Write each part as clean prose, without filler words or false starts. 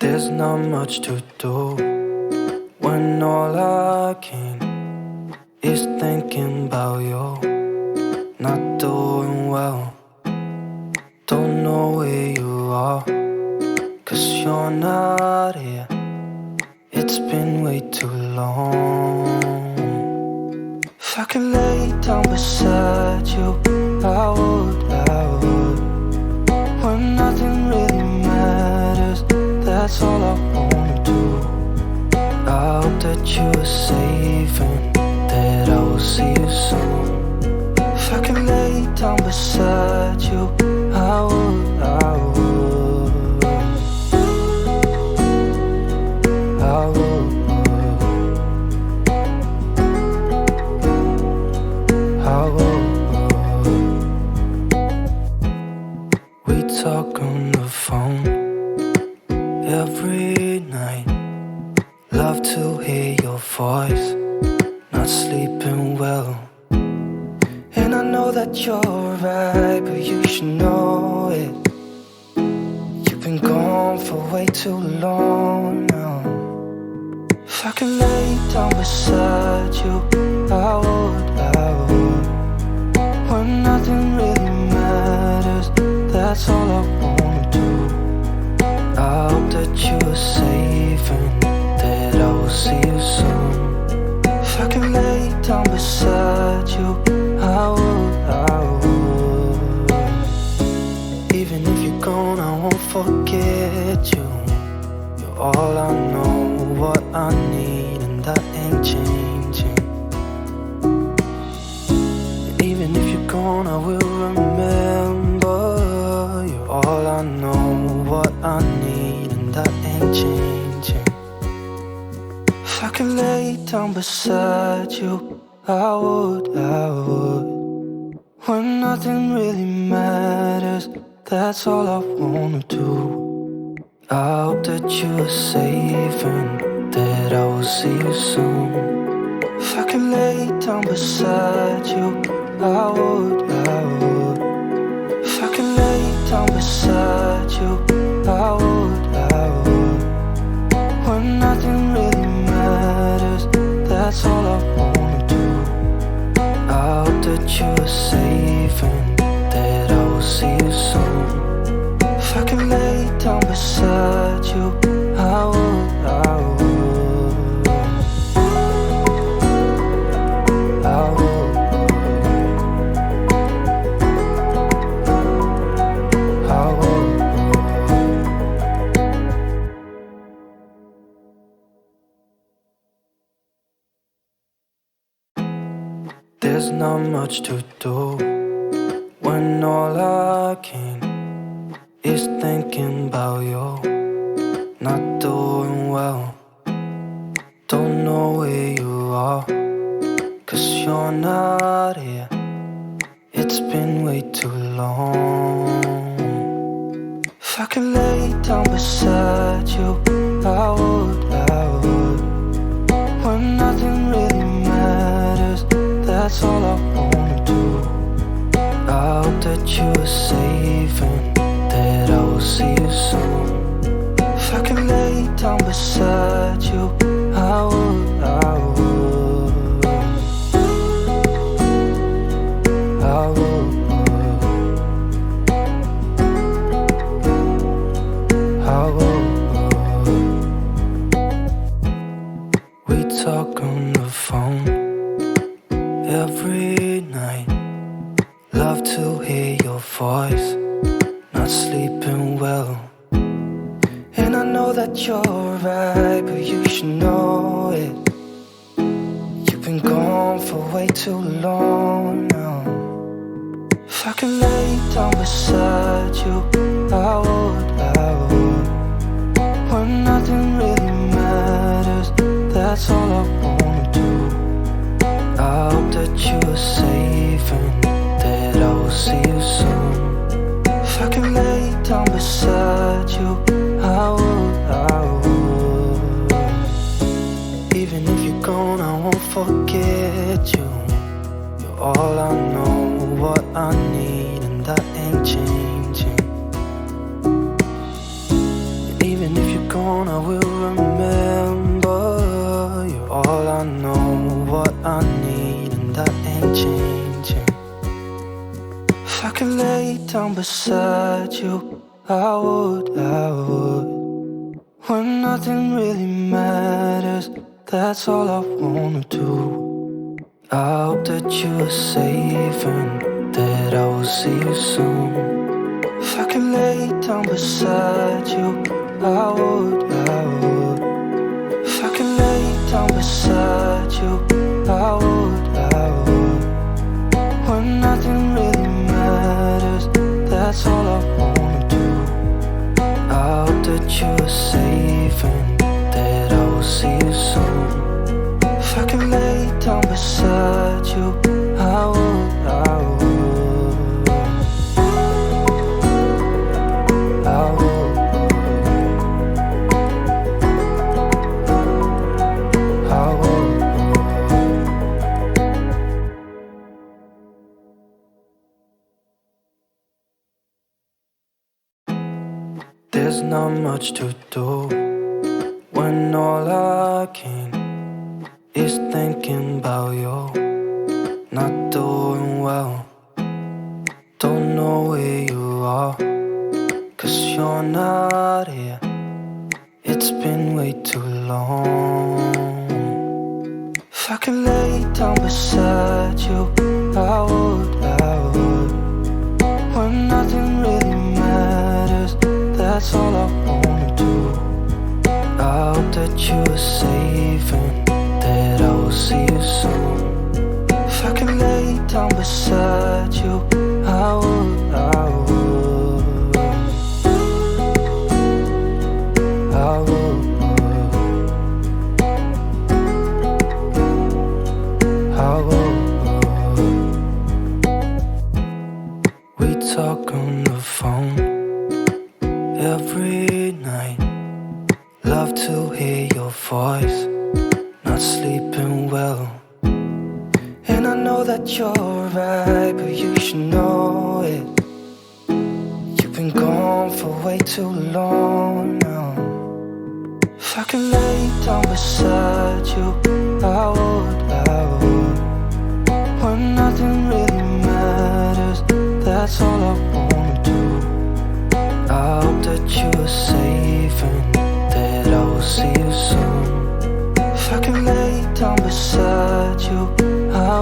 There's not much to do when all I can is thinking about you. Not doing well, don't know where you are, 'cause you're not here. It's been way too long. If I could lay down beside you, I would. When nothing really matters, that's all I wanna do. I hope that you are safe and that I will see you soon. If I could lay down beside you, I would. We talk on the phone every night. Love to hear your voice. Not sleeping well, and I know that you're right, but you should know it. You've been gone for way too long now. If I could lay down beside you, I would. When nothing really matters, that's all I wanna do. I hope that you are safe and that I will see you soon. If I could lay down beside you, I would. Even if you're gone, I won't forget you. You're all I know, what I need, and that ain't changing. Even if you're gone, I will remember. You're all I know, what I need, and that ain't changing. If I could lay down beside you, I would. When nothing really matters, that's all I wanna do. I hope that you are safe and that I will see you soon. If I could lay down beside you, I would. If I could lay down beside you, I would. When nothing really matters, that's all I wanna do. I hope that you are safe and that I will see you soon. If I could lay down beside you, I would. There's not much to do when all I can is thinking about you. Not doing well, don't know where you are, 'cause you're not here. It's been way too long. If I could lay down beside you, I would. When nothing really matters, that's all I wanna do. I hope that you are safe and that I will see you soon. If I could lay down beside you, I would. We talk on the phone every night. Love to hear your voice. Not sleeping well, and I know that you're right, but you should know it. You've been gone for way too long now. If I could lay down beside you, I would. When nothing really matters, that's all I wanna do. I hope that you are safe and that I will see you soon. If I could lay down beside you, I would. Even if you're gone, I won't forget you. You're all I know, what I need, and that ain't changing. Even if you're gone, gone, I will remember. You're all I know, what I need, and that ain't changing. If I could lay down beside you, I would. When nothing really matters, that's all I wanna do. I hope that you are safe and that I will see you soon. If I could lay down beside you, I would. If I could lay down beside you, I would. When nothing really matters, that's all I wanna do. I hope that you are safe and that I will see you soon. If I could lay down beside you, I would. There's not much to do when all I can is thinking about you. Not doing well, don't know where you are, 'cause you're not here. It's been way too long. If I could lay down beside you, I would. When nothing really matters, that's all I wanna do. I hope that you are safe and that I will see you soon. If I could lay down beside you, I would. I would. I would. We talk on the phone every night. Love to hear your voice. Not sleeping well, and I know that you're right, but you should know it. You've been gone for way too long now. If I could lay down beside you, I would. When nothing really matters, that's all I wanna do. I hope that you are safe and that I will see you soon. If I could lay down beside you, I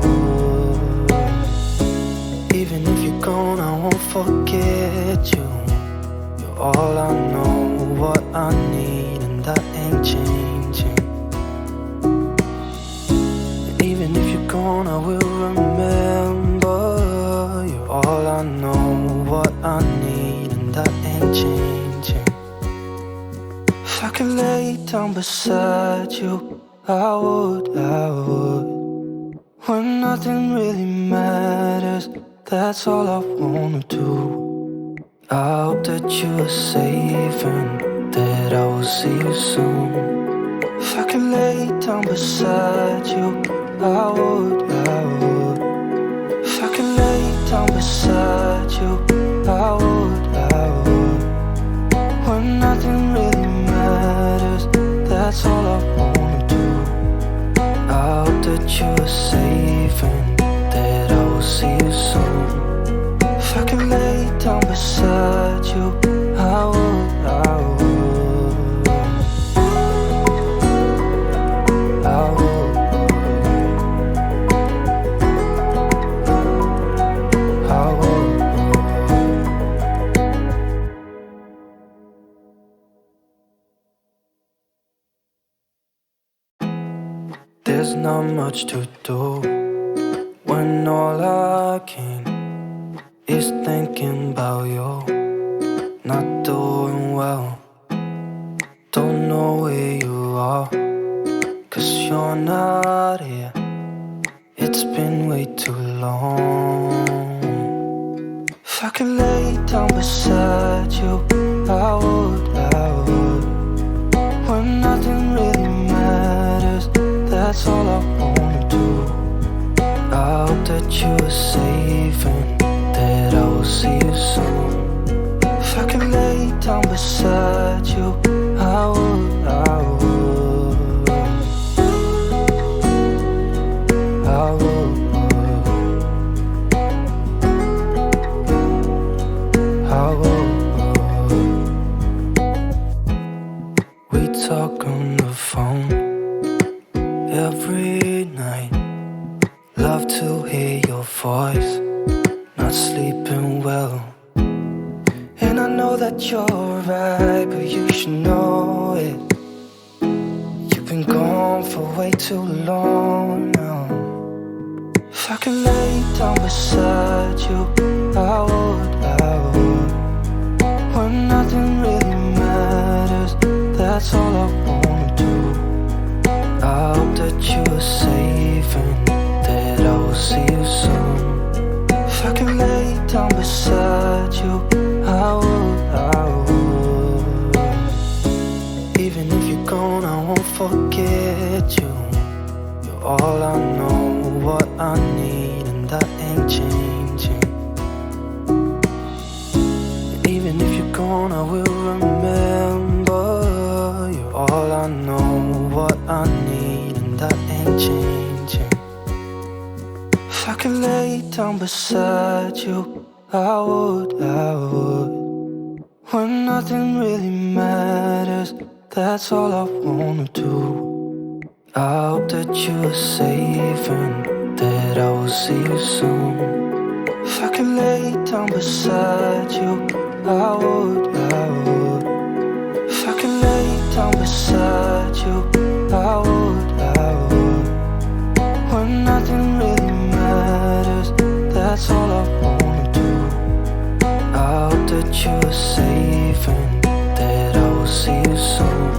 would. Even if you're gone, I won't forget you. You're all I know, what I need, and that ain't changing. And even if you're gone, I will remember. You're all I know, what I need, and that ain't changing. If I could lay down beside you, I would. When nothing really matters, that's all I wanna do. I hope that you are safe and that I will see you soon. If I could lay down beside you, I would. If I could lay down beside you, I would. When nothing really matters, that's all I wanna do. I hope that you are safe and that I will see you soon. If I could lay down beside you, I would. I would. I would. I would. There's not much to do when all I can is thinking about you. Not doing well, don't know where you are, 'cause you're not here. It's been way too long. If I could lay down beside you, I would. When nothing really matters, that's all I wanna do. I hope that you are safe and that I will see you soon. If I could lay down beside beside you, I would, I would, I would, I would. We talk on the phone every night. Love to hear your voice. Not sleeping well, and I know that you're right, but you should know it. You've been gone for way too long now. If I could lay down beside you, I would, I would. When nothing really matters, that's all I wanna do. I hope that you are safe and that I will see you soon. If I could lay down beside you, I would, I would. Even if you're gone, I won't forget you. You're all I know, what I need, and that ain't changing. And even if you're gone, I will remember. You're all I know, what I need, and that ain't changing. If I could lay down beside you, I would, I would. When nothing really matters, that's all I wanna do. I hope that you are safe and that I will see you soon. If I could lay down beside you, I would, I would. If I could lay down beside you, I would, I would. When nothing really matters, that's all I wanna do. I hope that you are safe and that I will see you soon.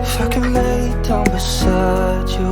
If I could lay down beside you,